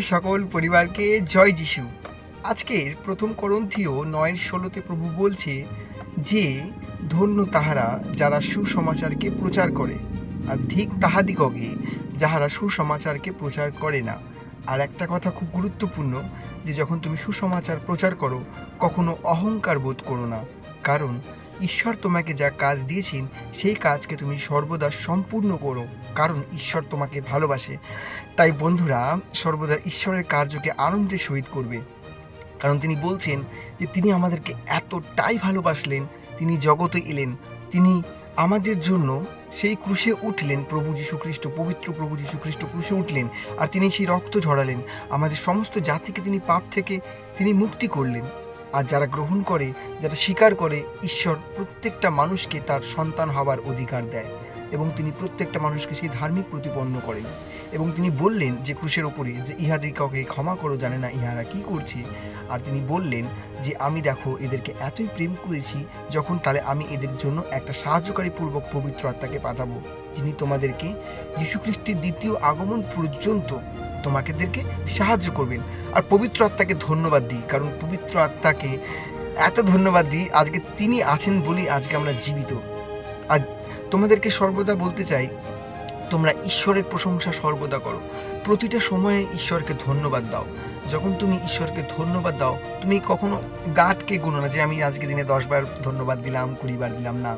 সকল পরিবারকে জয় যিশু। আজকের প্রথম করন্থীয় 9:16 প্রভু বলছে যে ধন্য তাহারা যারা সুসমাচারকে প্রচার করে, আর ধিক তাহাদিগকে যাহারা সুসমাচারকে প্রচার করে না। আর একটা কথা খুব গুরুত্বপূর্ণ, যে যখন তুমি সুসমাচার প্রচার করো কখনো অহংকার বোধ করো না, কারণ ঈশ্বর তোমাকে যা কাজ দিয়েছেন সেই কাজকে তুমি সর্বদা সম্পূর্ণ করো, কারণ ঈশ্বর তোমাকে ভালোবাসে। তাই বন্ধুরা, সর্বদা ঈশ্বরের কার্যকে আনন্দের সহিত করবে, কারণ তিনি বলছেন যে তিনি আমাদেরকে এতটাই ভালোবাসলেন, তিনি জগতে এলেন, তিনি আমাদের জন্য সেই ক্রুশে উঠলেন। প্রভু যীশু খ্রিস্ট, পবিত্র প্রভু যীশু খ্রিস্ট ক্রুশে উঠলেন, আর তিনি সেই রক্ত ঝরালেন, আমাদের সমস্ত জাতিকে তিনি পাপ থেকে তিনি মুক্তি করলেন। আর যারা গ্রহণ করে, যারা স্বীকার করে, ঈশ্বর প্রত্যেকটা মানুষকে তার সন্তান হওয়ার অধিকার দেয়, এবং তিনি প্রত্যেকটা মানুষকে সেই ধার্মিক প্রতিপন্ন করেন। এবং তিনি বললেন যে ক্রুশের ওপরে যে ইহাদিগকে ক্ষমা করো, জানে না ইহারা কি করছে। আর তিনি বললেন যে আমি দেখো এদেরকে এতই প্রেম করেছি, যখন তাহলে আমি এদের জন্য একটা সাহায্যকারী পূর্বক পবিত্র আত্মাকে পাঠাবো, যিনি তোমাদেরকে যীশু খ্রিস্টের দ্বিতীয় আগমন পর্যন্ত তোমাদেরকে সাহায্য করবেন। আর পবিত্র আত্মাকে ধন্যবাদ দিই, কারণ পবিত্র আত্মাকে এত ধন্যবাদ দিই, আজকে তিনি আছেন বলেই আজকে আমরা জীবিত। আর তোমাদেরকে সর্বদা বলতে চাই, তোমরা ঈশ্বরের প্রশংসা সর্বদা করো, প্রতিটা সময়ে ঈশ্বরকে ধন্যবাদ দাও। যখন তুমি ঈশ্বরকে ধন্যবাদ দাও, তুমি কখনো গাঁটকে গুনো না যে আমি আজকে দিনে 10 বার ধন্যবাদ দিলাম, 20 বার দিলাম না।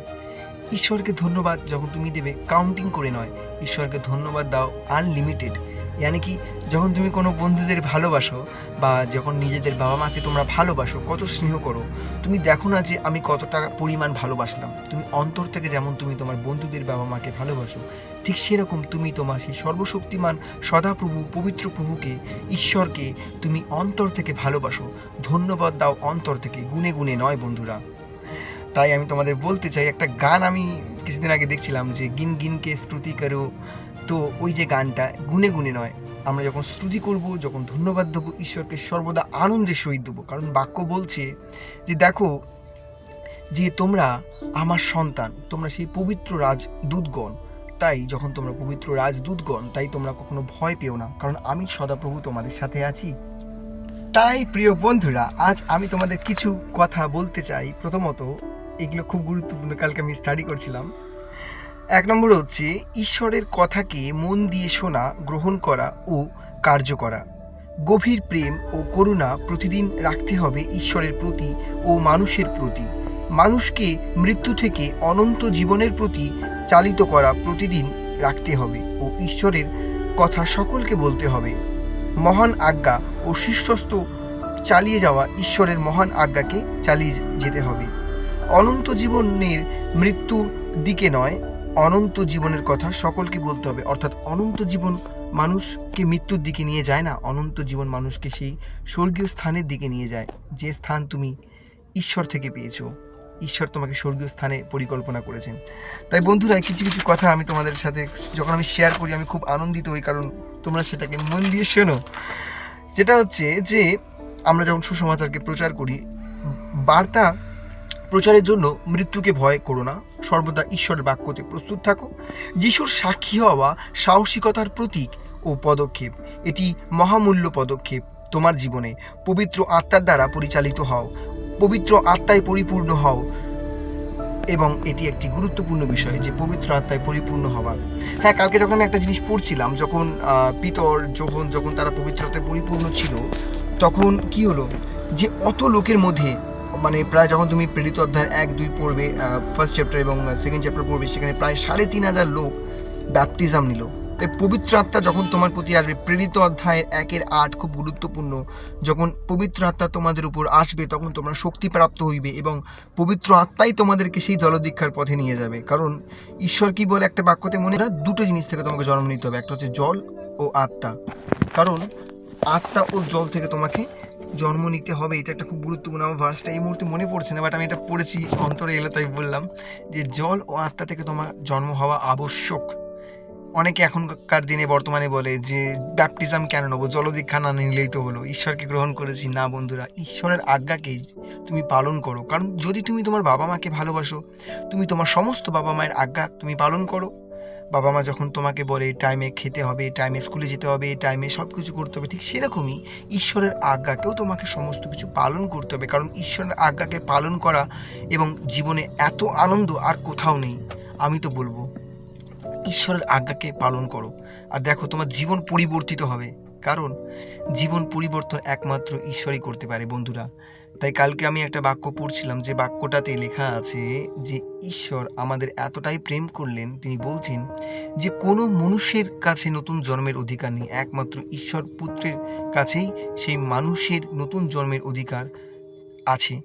ঈশ্বরকে ধন্যবাদ যখন তুমি দেবে, কাউন্টিং করে নয়, ঈশ্বরকে ধন্যবাদ দাও আনলিমিটেড। ইয়ানি কি, যখন তুমি কোনো বন্ধুদের ভালোবাসো, বা যখন নিজেদের বাবা মাকে তোমরা ভালোবাসো, কত স্নেহ করো, তুমি দেখো না যে আমি কতটা পরিমাণ ভালোবাসলাম। তুমি অন্তর থেকে যেমন তুমি তোমার বন্ধুদের বাবা মাকে ভালোবাসো, ঠিক সেরকম তুমি তোমার সেই সর্বশক্তিমান সদাপ্রভু পবিত্র প্রভুকে, ঈশ্বরকে তুমি অন্তর থেকে ভালোবাসো, ধন্যবাদ দাও অন্তর থেকে, গুনে গুনে নয় বন্ধুরা। তাই আমি তোমাদের বলতে চাই, একটা গান আমি কিছুদিন আগে দেখছিলাম যে গিন গিনকে স্তুতি করো, তো ওই যে গানটা গুনে গুনে নয়, আমরা যখন স্তুতি করব, যখন ধন্যবাদ দেবো, ঈশ্বরকে সর্বদা আনন্দের সহিত দেবো। কারণ বাক্য বলছে যে দেখো যে তোমরা আমার সন্তান, তোমরা সেই পবিত্র রাজদূতগণ। তাই যখন তোমরা পবিত্র রাজদূতগণ, তাই তোমরা কখনো ভয় পেও না, কারণ আমি সদাপ্রভু তোমাদের সাথে আছি। তাই প্রিয় বন্ধুরা, আজ আমি তোমাদের কিছু কথা বলতে চাই। প্রথমত, এগুলো খুব গুরুত্বপূর্ণ, কালকে আমি স্টাডি করছিলাম। 1 নম্বর হচ্ছে ঈশ্বরের কথাকে মন দিয়ে শোনা, গ্রহণ করা ও কার্য করা। গভীর প্রেম ও করুণা প্রতিদিন রাখতে হবে ঈশ্বরের প্রতি ও মানুষের প্রতি। মানুষকে মৃত্যু থেকে অনন্ত জীবনের প্রতি চালিত করা প্রতিদিন রাখতে হবে, ও ঈশ্বরের কথা সকলকে বলতে হবে। মহান আজ্ঞা ও শীর্ষস্থ চালিয়ে যাওয়া ঈশ্বরের মহান আজ্ঞাকে চালিয়ে যেতে হবে। অনন্ত জীবনের মৃত্যুর দিকে নয়, অনন্ত জীবনের কথা সকলকে বলতে হবে। অর্থাৎ অনন্ত জীবন মানুষকে মৃত্যুর দিকে নিয়ে যায় না, অনন্ত জীবন মানুষকে সেই স্বর্গীয় স্থানের দিকে নিয়ে যায়, যে স্থান তুমি ঈশ্বর থেকে পেয়েছো। ঈশ্বর তোমাকে স্বর্গীয় স্থানে পরিকল্পনা করেছেন। তাই বন্ধুরা, কিছু কিছু কথা আমি তোমাদের সাথে যখন আমি শেয়ার করি, আমি খুব আনন্দিত হই, কারণ তোমরা সেটাকে মন দিয়ে শোনো। যেটা হচ্ছে যে আমরা যখন সুসমাচারকে প্রচার করি, বার্তা প্রচারের জন্য মৃত্যুকে ভয় করো না, সর্বদা ঈশ্বরের বাক্যতে প্রস্তুত থাকো। যিশুর সাক্ষী হওয়া সাহসিকতার প্রতীক ও পদক্ষেপ, এটি মহামূল্য পদক্ষেপ। তোমার জীবনে পবিত্র আত্মার দ্বারা পরিচালিত হও, পবিত্র আত্মায় পরিপূর্ণ হও, এবং এটি একটি গুরুত্বপূর্ণ বিষয় যে পবিত্র আত্মায় পরিপূর্ণ হওয়া। হ্যাঁ, কালকে যখন আমি একটা জিনিস পড়ছিলাম, যখন পিতর যখন তারা পবিত্র আত্মায় পরিপূর্ণ ছিল, তখন কি হলো যে অত লোকের মধ্যে, মানে প্রায় যখন তুমি প্রেরিত অধ্যায় 1-2 পড়বে, ফার্স্ট চ্যাপ্টার এবং সেকেন্ড চ্যাপ্টার পড়বে, সেখানে প্রায় 3,500 লোক ব্যাপটিজম নিল। তাই পবিত্র আত্মা যখন তোমার প্রতি আসবে, প্রেরিত অধ্যায়ের 1-8 খুব গুরুত্বপূর্ণ, যখন পবিত্র আত্মা তোমাদের উপর আসবে তখন তোমরা শক্তিপ্রাপ্ত হইবে, এবং পবিত্র আত্মাই তোমাদেরকে সেই জলদীক্ষার পথে নিয়ে যাবে। কারণ ঈশ্বর কি বলে একটা বাক্যতে, মনে হয় দুটো জিনিস থেকে তোমাকে জন্ম নিতে হবে, একটা হচ্ছে জল ও আত্মা। কারণ আত্মা ও জল থেকে তোমাকে জন্ম নিতে হবে। এটা একটা খুব গুরুত্বপূর্ণ। আমার ভার্সটা এই মুহূর্তে মনে পড়ছে না, বাট আমি এটা পড়েছি, অন্তরে এলো তাই বললাম, যে জল ও আত্মা থেকে তোমার জন্ম হওয়া আবশ্যক। অনেকে এখনকার দিনে বর্তমানে বলে যে ব্যাপটিজম কেন নেবো, জলদীক্ষা না নিলেই তো হলো, ঈশ্বরকে গ্রহণ করেছি। না বন্ধুরা, ঈশ্বরের আজ্ঞাকে তুমি পালন করো। কারণ যদি তুমি তোমার বাবা মাকে ভালোবাসো, তুমি তোমার সমস্ত বাবা মায়ের আজ্ঞা তুমি পালন করো, বাবা মা যখন তোমাকে বলে টাইমে খেতে হবে, টাইমে স্কুলে যেতে হবে, টাইমে সব কিছু করতে হবে, ঠিক সেরকমই ঈশ্বরের আজ্ঞাকেও তোমাকে সমস্ত কিছু পালন করতে হবে। কারণ ঈশ্বরের আজ্ঞাকে পালন করা এবং জীবনে এত আনন্দ আর কোথাও নেই। আমি তো বলবো ঈশ্বরের আজ্ঞাকে পালন করো, আর দেখো তোমার জীবন পরিবর্তিত হবে। কারণ জীবন পরিবর্তন একমাত্র ঈশ্বরই করতে পারে বন্ধুরা। তাই কালকে আমি একটা বাক্য পড়ছিলাম, যে বাক্যটাতে লেখা আছে যে ঈশ্বর আমাদের এতটাই প্রেম করলেন, তিনি বলছেন যে কোনো মনুষ্যের কাছে নতুন জন্মের অধিকার নেই, একমাত্র ঈশ্বর পুত্রের কাছেই সেই মানুষের নতুন জন্মের অধিকার আছে।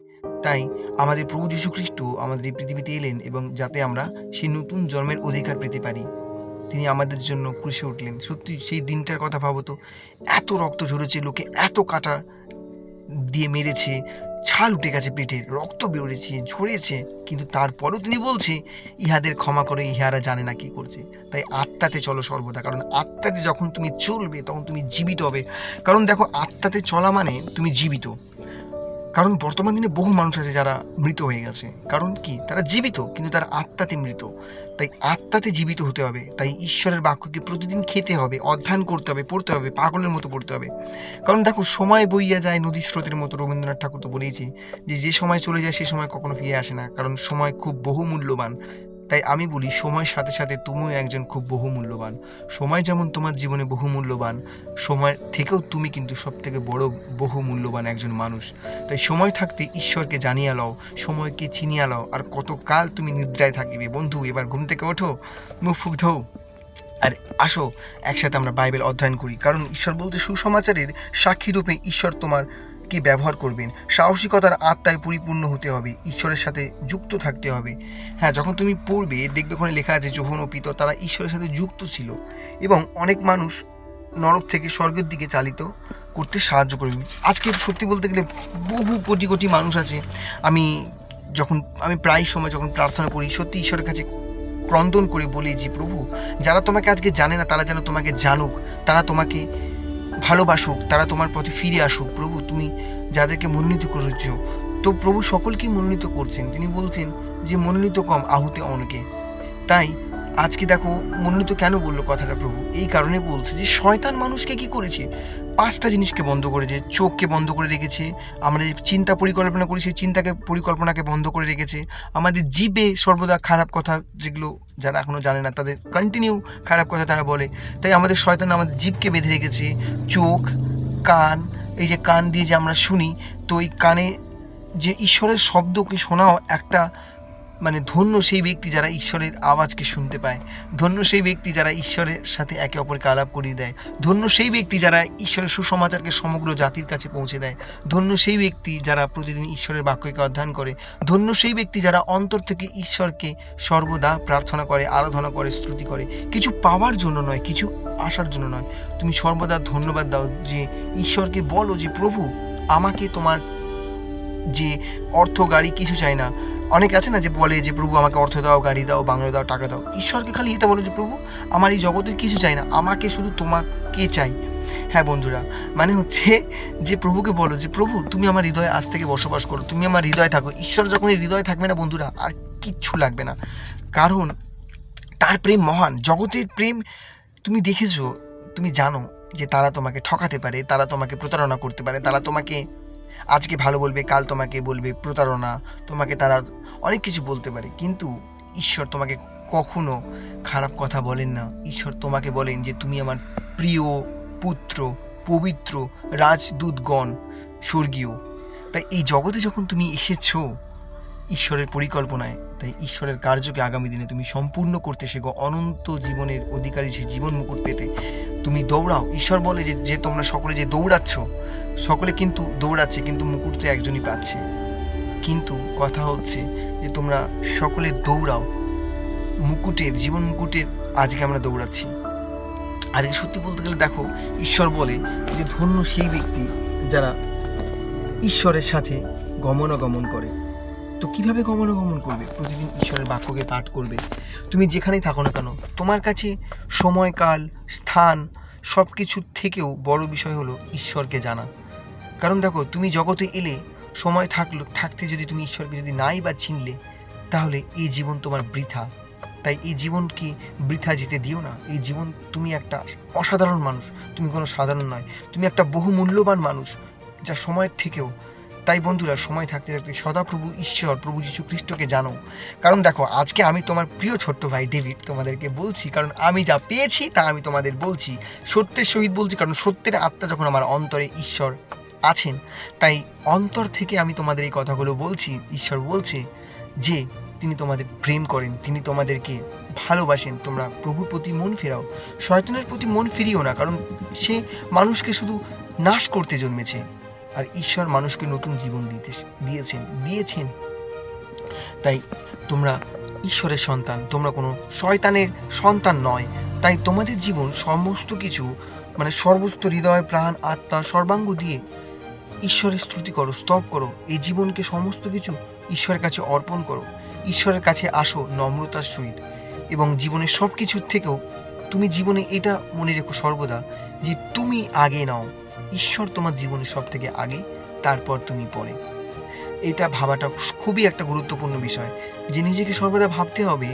তাই আমাদের প্রভু যীশু খ্রিস্ট আমাদের এই পৃথিবীতে এলেন এবং যাতে আমরা সেই নতুন জন্মের অধিকার পেতে পারি, তিনি আমাদের জন্য ক্রুশে উঠলেন। সত্যি সেই দিনটার কথা ভাবো তো, এত রক্ত ঝরেছে, লোকে এত কাটা দিয়ে মেরেছে, ছাল উঠে গেছে পেটের, রক্ত বেরোয়েছে, ঝরেছে, কিন্তু তারপরেও তিনি বলছে ইহাদের ক্ষমা করে, ইহারা জানে না কি করছে। তাই আত্মাতে চলো সর্বদা, কারণ আত্মাতে যখন তুমি চলবে তখন তুমি জীবিত হবে। কারণ দেখো, আত্মাতে চলা মানে তুমি জীবিত। কারণ বর্তমান দিনে বহু মানুষ আছে যারা মৃত হয়ে গেছে, কারণ কি, তারা জীবিত কিন্তু তারা আত্মাতে মৃত। তাই আত্মাতে জীবিত হতে হবে। তাই ঈশ্বরের বাক্যকে প্রতিদিন খেতে হবে, অধ্যয়ন করতে হবে, পড়তে হবে, পাগলের মতো পড়তে হবে। কারণ দেখো, সময় বইয়া যায় নদী স্রোতের মতো, রবীন্দ্রনাথ ঠাকুর তো বলেইছে যে সময় চলে যায় সে সময় কখনো ফিরে আসে না, কারণ সময় খুব বহুমূল্যবান। তাই আমি বলি, সময়ের সাথে সাথে তুমিও একজন খুব বহুমূল্যবান। সময় যেমন তোমার জীবনে বহুমূল্যবান, সময় থেকেও তুমি কিন্তু সব থেকে বড় বহুমূল্যবান একজন মানুষ। তাই সময় থাকতে ঈশ্বরকে জানিয়া লও, সময়কে চিনিয়া লও, আর কতকাল তুমি নিদ্রায় থাকিবে। বন্ধু, এবার ঘুম থেকে ওঠো, মুখ ফুক ধো, আর আসো একসাথে আমরা বাইবেল অধ্যয়ন করি। কারণ ঈশ্বর বলতে, সুসমাচারের সাক্ষীরূপে ঈশ্বর তোমার কি ব্যবহার করবেন। সাহসিকতার আত্মায় পরিপূর্ণ হতে হবে, ঈশ্বরের সাথে যুক্ত থাকতে হবে। হ্যাঁ, যখন তুমি পড়বে দেখবে ওখানে লেখা আছে যোহন ও পিতর তারা ঈশ্বরের সাথে যুক্ত ছিল, এবং অনেক মানুষ নরক থেকে স্বর্গের দিকে চালিত করতে সাহায্য করবে। আজকে সত্যি বলতে গেলে বহু কোটি কোটি মানুষ আছে। আমি প্রায় সময় যখন প্রার্থনা করি, সত্যি ঈশ্বরের কাছে ক্রন্দন করে বলি যে প্রভু, যারা তোমাকে আজকে জানে না তারা যেন তোমাকে জানুক, তারা তোমাকে ভালোবাসুক, তারা তোমার পথে ফিরে আসুক। প্রভু, তুমি যাদেরকে মনোনীত করেছ, তো প্রভু সকলকেই মনোনীত করছেন। তিনি বলছেন যে মনোনীত কম, আহুতি অনেকে। তাই আজকে দেখো, মনোনীত কেন বললো কথাটা প্রভু, এই কারণে বলছে যে শয়তান মানুষকে কি করেছে, 5টা জিনিসকে বন্ধ করেছে। চোখকে বন্ধ করে রেখেছে, আমরা যে চিন্তা পরিকল্পনা করি সেই পরিকল্পনাকে বন্ধ করে রেখেছে। আমাদের জিভে সর্বদা খারাপ কথা, যেগুলো যারা এখনো জানে না তাদের কন্টিনিউ খারাপ কথা তারা বলে। তাই আমাদের শয়তান আমাদের জিভকে বেঁধে রেখেছে। চোখ, কান, এই যে কান দিয়ে যে আমরা শুনি, তো এই কানে যে ঈশ্বরের শব্দকে শোনাও একটা ধন্য সেই ব্যক্তি যারা ঈশ্বরের আওয়াজকে শুনতে পায়, ধন্য সেই ব্যক্তি যারা ঈশ্বরের সাথে একে অপরকে আলাপ করিয়ে দেয়, ধন্য সেই ব্যক্তি যারা ঈশ্বরের সুসমাচারকে সমগ্র জাতির কাছে পৌঁছে দেয়, ধন্য সেই ব্যক্তি যারা প্রতিদিন ঈশ্বরের বাক্যকে অধ্যয়ন করে, ধন্য সেই ব্যক্তি যারা অন্তর থেকে ঈশ্বরকে সর্বদা প্রার্থনা করে, আরাধনা করে, স্তুতি করে, কিছু পাওয়ার জন্য নয়, কিছু আসার জন্য নয়। তুমি সর্বদা ধন্যবাদ দাও, যে ঈশ্বরকে বলো যে প্রভু, আমাকে তোমার যে অর্থ, গাড়ি কিছু চাই না। অনেক আছে না যে বলে যে প্রভু আমাকে অর্থ দাও, গাড়ি দাও, বাংলা দাও, টাকা দাও। ঈশ্বরকে খালি এটা বলো যে প্রভু, আমার এই জগতের কিছু চাই না, আমাকে শুধু তোমাকে চাই। হ্যাঁ বন্ধুরা, হচ্ছে যে প্রভুকে বলো যে প্রভু, তুমি আমার হৃদয়ে আজ থেকে বসবাস করো, তুমি আমার হৃদয়ে থাকো। ঈশ্বর যখন এই হৃদয়ে থাকবে না বন্ধুরা, আর কিচ্ছু লাগবে না। কারণ তার প্রেম মহান, জগতের প্রেম। তুমি দেখেছো, তুমি জানো যে তারা তোমাকে ঠকাতে পারে, তারা তোমাকে প্রতারণা করতে পারে, তারা তোমাকে আজকে ভালো বলবে, কাল তোমাকে বলবে প্রতারণা, তোমাকে তারা অনেক কিছু বলতে পারে, কিন্তু ঈশ্বর তোমাকে কখনো খারাপ কথা বলেন না। ঈশ্বর তোমাকে বলেন যে তুমি আমার প্রিয় পুত্র, পবিত্র রাজদূতগণ, স্বর্গীয়। তাই এই জগতে যখন তুমি এসেছো ঈশ্বরের পরিকল্পনায়, তাই ঈশ্বরের কার্যকে আগামী দিনে তুমি সম্পূর্ণ করতে শেখো, অনন্ত জীবনের অধিকারী সে জীবন মুকুট পেতে তুমি দৌড়াও। ঈশ্বর বলে যে তোমরা সকলে যে দৌড়াচ্ছ, সকলে কিন্তু দৌড়াচ্ছে, কিন্তু মুকুট তো একজনই পাচ্ছে। কিন্তু কথা হচ্ছে যে তোমরা সকলে দৌড়াও মুকুটের, জীবন মুকুটের। আজকে আমরা দৌড়াচ্ছি। আজকে সত্যি বলতে গেলে দেখো, ঈশ্বর বলে যে ধন্য সেই ব্যক্তি যারা ঈশ্বরের সাথে গমনাগমন করে। তো কীভাবে গমনাগমন করবে? প্রতিদিন ঈশ্বরের বাক্যকে পাঠ করবে। তুমি যেখানেই থাকো না কেন, তোমার কাছে সময়কাল, স্থান সব কিছুর থেকেও বড় বিষয় হলো ঈশ্বরকে জানা। কারণ দেখো, তুমি জগতে এলে, সময় থাকতে যদি তুমি ঈশ্বরকে যদি নাই বা চিনলে, তাহলে এই জীবন তোমার বৃথা। তাই এই জীবনকে বৃথা যেতে দিও না। এই জীবন, তুমি একটা অসাধারণ মানুষ, তুমি কোনো সাধারণ নয়, তুমি একটা বহু মূল্যবান মানুষ, যা সময়ের থেকেও। তাই বন্ধুরা, সময় থাকতে থাকতে সদাপ্রভু ঈশ্বর প্রভু যীশু খ্রিস্টকে জানো। কারণ দেখো, আজকে আমি তোমার প্রিয় ছোট্ট ভাই ডেভিড তোমাদেরকে বলছি, কারণ আমি যা পেয়েছি তা আমি তোমাদের বলছি, সত্যের সহিত বলছি, কারণ সত্যের আত্মা যখন আমার অন্তরে ঈশ্বর আছেন, তাই অন্তর থেকে আমি তোমাদের এই কথাগুলো বলছি। ঈশ্বর বলছে যে তিনি তোমাদের প্রেম করেন, তিনি তোমাদেরকে ভালোবাসেন। তোমরা প্রভুর প্রতি মন ফেরাও, শয়তানের প্রতি মন ফিরিও না, কারণ সে মানুষকে শুধু নাশ করতে জন্মেছে, আর ঈশ্বর মানুষকে নতুন জীবন দিয়েছেন। তাই তোমরা ঈশ্বরের সন্তান, তোমরা কোনো শয়তানের সন্তান নয়। তাই তোমাদের জীবন সমস্ত কিছু, মানে সর্বস্ত হৃদয়, প্রাণ, আত্মা, সর্বাঙ্গ দিয়ে ঈশ্বরের স্তুতি করো, স্তব করো। এই জীবনকে সমস্ত কিছু ঈশ্বরের কাছে অর্পণ করো, ঈশ্বরের কাছে আসো নম্রতার সহিত। এবং জীবনের সব কিছুর থেকেও তুমি জীবনে এটা মনে রেখো সর্বদা, যে তুমি আগে নাও, ঈশ্বর তোমার জীবনে সব থেকে আগে, তারপর তুমি পরে। এটা ভাবাটা খুবই একটা গুরুত্বপূর্ণ বিষয়, যে নিজেকে সর্বদা ভাবতে হবে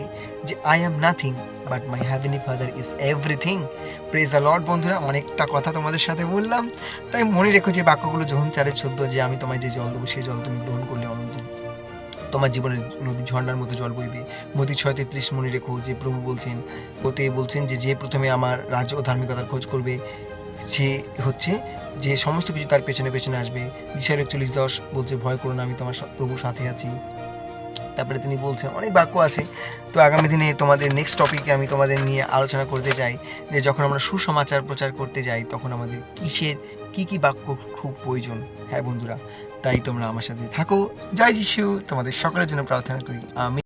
যে I am nothing but my heavenly father is everything. Praise the Lord. বন্ধুরা, অনেকটা কথা তোমাদের সাথে বললাম, তাই মনে রেখো যে বাক্যগুলো যখন 4:14, যে আমি তোমায় যে জল দেবো সেই জল তুমি গ্রহণ করলে অনন্ত তোমার জীবনের নদী ঝর্ণার মতো জল বইবে। মতি 6:33 মনে রেখো যে প্রভু বলছেন যে প্রথমে আমার রাজ্য ও ধার্মিকতার খোঁজ করবে, সে হচ্ছে যে সমস্ত কিছু তার পেছনে পেছনে আসবে। দিশা 41:10 বলছে ভয় করো না, আমি তোমার প্রভুর সাথে আছি। তারপরে তিনি বলছেন, অনেক বাক্য আছে। তো আগামী দিনে তোমাদের নেক্সট টপিকে আমি তোমাদের নিয়ে আলোচনা করতে চাই, যে যখন আমরা সুসমাচার প্রচার করতে যাই তখন আমাদের কি বাক্য খুব প্রয়োজন। হ্যাঁ বন্ধুরা, তাই তোমরা আমার সাথে থাকো। জয় যিশু। তোমাদের সকলের জন্য প্রার্থনা করি। আমি